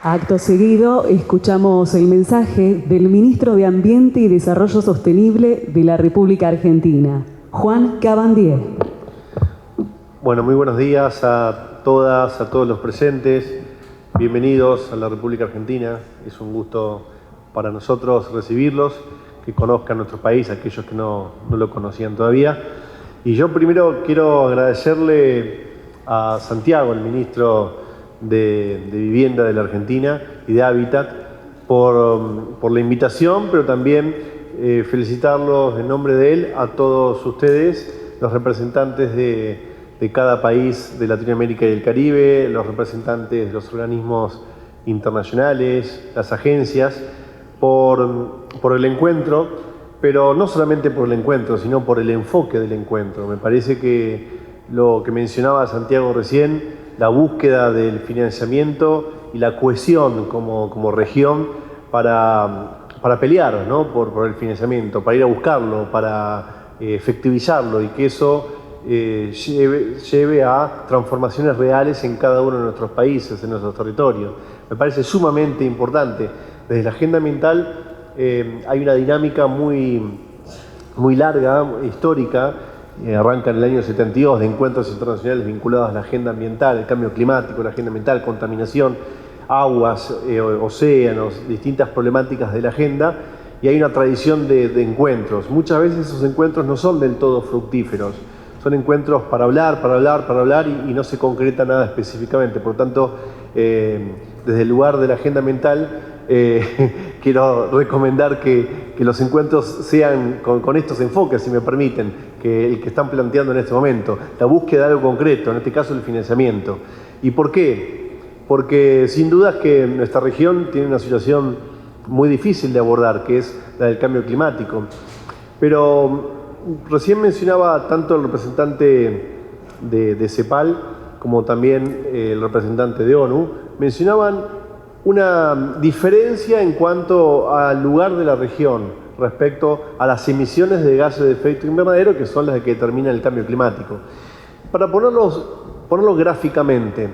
Acto seguido, escuchamos el mensaje del Ministro de Ambiente y Desarrollo Sostenible de la República Argentina, Juan Cabandier. Bueno, muy buenos días a todas, a todos los presentes. Bienvenidos a la República Argentina. Es un gusto para nosotros recibirlos, que conozcan nuestro país, aquellos que no lo conocían todavía. Y yo primero quiero agradecerle a Santiago, el ministro de Vivienda de la Argentina y de Hábitat, por la invitación, pero también felicitarlos en nombre de él a todos ustedes, los representantes de cada país de Latinoamérica y el Caribe, los representantes de los organismos internacionales, las agencias, por el encuentro, pero no solamente por el encuentro, sino por el enfoque del encuentro. Me parece que lo que mencionaba Santiago recién, la búsqueda del financiamiento y la cohesión como región para pelear, ¿no? por el financiamiento, para ir a buscarlo, para efectivizarlo y que eso lleve a transformaciones reales en cada uno de nuestros países, en nuestros territorios. Me parece sumamente importante. Desde la agenda ambiental hay una dinámica muy larga, histórica. Arranca en el año 72 de encuentros internacionales vinculados a la agenda ambiental, el cambio climático, la agenda ambiental, contaminación, aguas, océanos, distintas problemáticas de la agenda, y hay una tradición de encuentros. Muchas veces esos encuentros no son del todo fructíferos, son encuentros para hablar y no se concreta nada específicamente. Por lo tanto, desde el lugar de la agenda ambiental, quiero recomendar que los encuentros sean con estos enfoques, si me permiten, que el que están planteando en este momento, la búsqueda de algo concreto, en este caso el financiamiento. ¿Y por qué? Porque sin duda es que nuestra región tiene una situación muy difícil de abordar, que es la del cambio climático. Pero recién mencionaba tanto el representante de CEPAL como también el representante de ONU, mencionaban una diferencia en cuanto al lugar de la región respecto a las emisiones de gases de efecto invernadero, que son las que determinan el cambio climático. Para ponerlo gráficamente,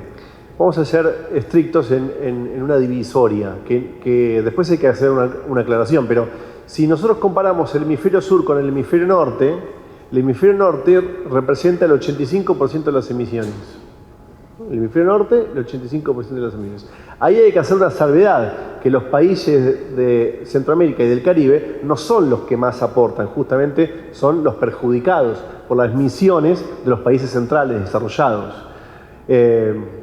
vamos a ser estrictos en una divisoria, que después hay que hacer una aclaración, pero si nosotros comparamos el hemisferio sur con el hemisferio norte representa el 85% de las emisiones. El hemisferio norte, el 85% de las emisiones. Ahí hay que hacer una salvedad, que los países de Centroamérica y del Caribe no son los que más aportan, justamente son los perjudicados por las emisiones de los países centrales desarrollados.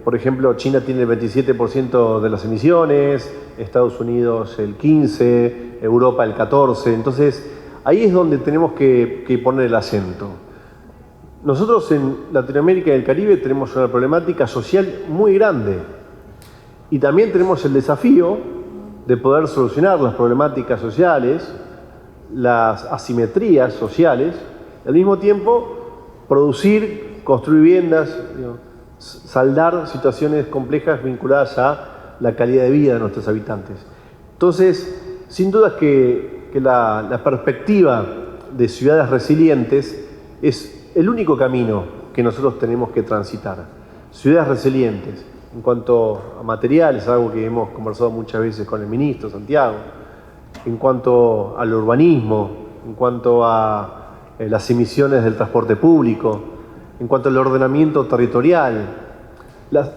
Por ejemplo, China tiene el 27% de las emisiones, Estados Unidos el 15%, Europa el 14%. Entonces, ahí es donde tenemos que poner el acento. Nosotros en Latinoamérica y el Caribe tenemos una problemática social muy grande y también tenemos el desafío de poder solucionar las problemáticas sociales, las asimetrías sociales, y al mismo tiempo producir, construir viviendas, saldar situaciones complejas vinculadas a la calidad de vida de nuestros habitantes. Entonces, sin duda que la perspectiva de ciudades resilientes es el único camino que nosotros tenemos que transitar. Ciudades resilientes en cuanto a materiales, algo que hemos conversado muchas veces con el ministro Santiago, en cuanto al urbanismo, en cuanto a las emisiones del transporte público, en cuanto al ordenamiento territorial,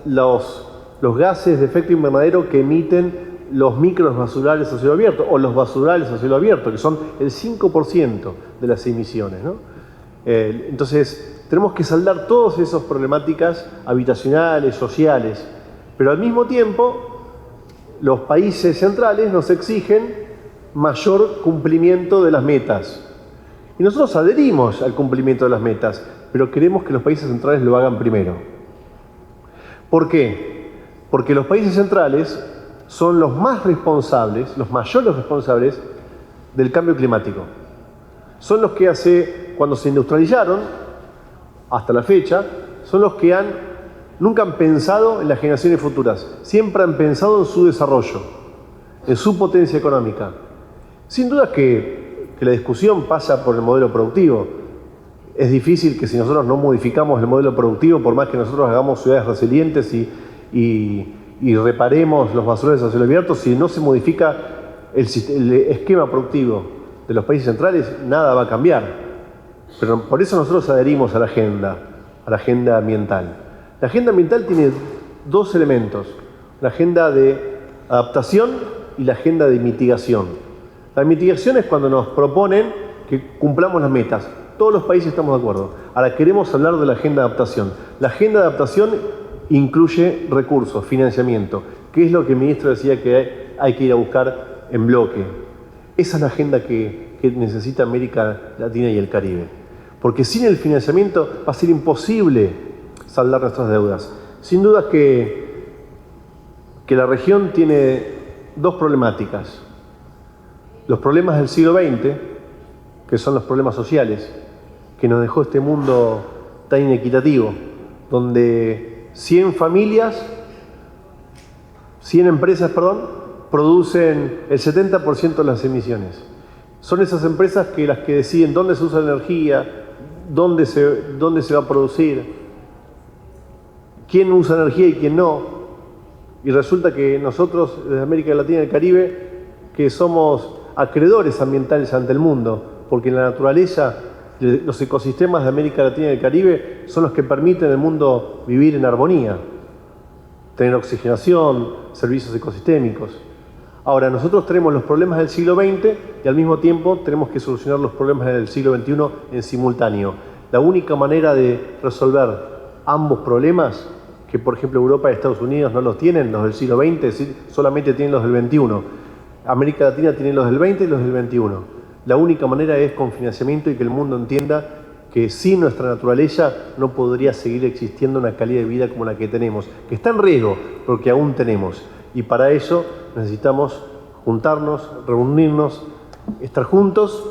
los gases de efecto invernadero que emiten los micros basurales a cielo abierto o los basurales a cielo abierto, que son el 5% de las emisiones, ¿no? Entonces, tenemos que saldar todas esas problemáticas habitacionales, sociales, pero al mismo tiempo los países centrales nos exigen mayor cumplimiento de las metas. Y nosotros adherimos al cumplimiento de las metas, pero queremos que los países centrales lo hagan primero. ¿Por qué? Porque los países centrales son los más responsables, los mayores responsables del cambio climático. Son los que cuando se industrializaron, hasta la fecha, son los que nunca han pensado en las generaciones futuras, siempre han pensado en su desarrollo, en su potencia económica. Sin duda que la discusión pasa por el modelo productivo. Es difícil que si nosotros no modificamos el modelo productivo, por más que nosotros hagamos ciudades resilientes y y reparemos los basureros a cielo abierto, si no se modifica el esquema productivo de los países centrales, nada va a cambiar. Pero por eso nosotros adherimos a la agenda ambiental. La agenda ambiental tiene dos elementos: la agenda de adaptación y la agenda de mitigación. La mitigación es cuando nos proponen que cumplamos las metas. Todos los países estamos de acuerdo. Ahora queremos hablar de la agenda de adaptación. La agenda de adaptación incluye recursos, financiamiento, que es lo que el ministro decía que hay que ir a buscar en bloque. Esa es la agenda que necesita América Latina y el Caribe. Porque sin el financiamiento va a ser imposible saldar nuestras deudas. Sin duda que la región tiene dos problemáticas. Los problemas del siglo XX, que son los problemas sociales, que nos dejó este mundo tan inequitativo, donde 100 empresas, producen el 70% de las emisiones. Son esas empresas las que deciden dónde se usa la energía, dónde se va a producir, quién usa energía y quién no. Y resulta que nosotros, desde América Latina y el Caribe, que somos acreedores ambientales ante el mundo, porque la naturaleza, los ecosistemas de América Latina y el Caribe son los que permiten al mundo vivir en armonía, tener oxigenación, servicios ecosistémicos. Ahora, nosotros tenemos los problemas del siglo XX y al mismo tiempo tenemos que solucionar los problemas del siglo XXI en simultáneo. La única manera de resolver ambos problemas, que por ejemplo Europa y Estados Unidos no los tienen, los del siglo XX, es decir, solamente tienen los del XXI. América Latina tiene los del 20 y los del 21. La única manera es con financiamiento y que el mundo entienda que sin nuestra naturaleza no podría seguir existiendo una calidad de vida como la que tenemos, que está en riesgo, porque aún tenemos. Y para eso necesitamos juntarnos, reunirnos, estar juntos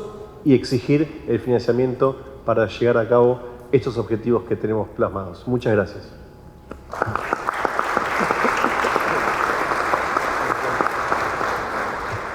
y exigir el financiamiento para llevar a cabo estos objetivos que tenemos plasmados. Muchas gracias.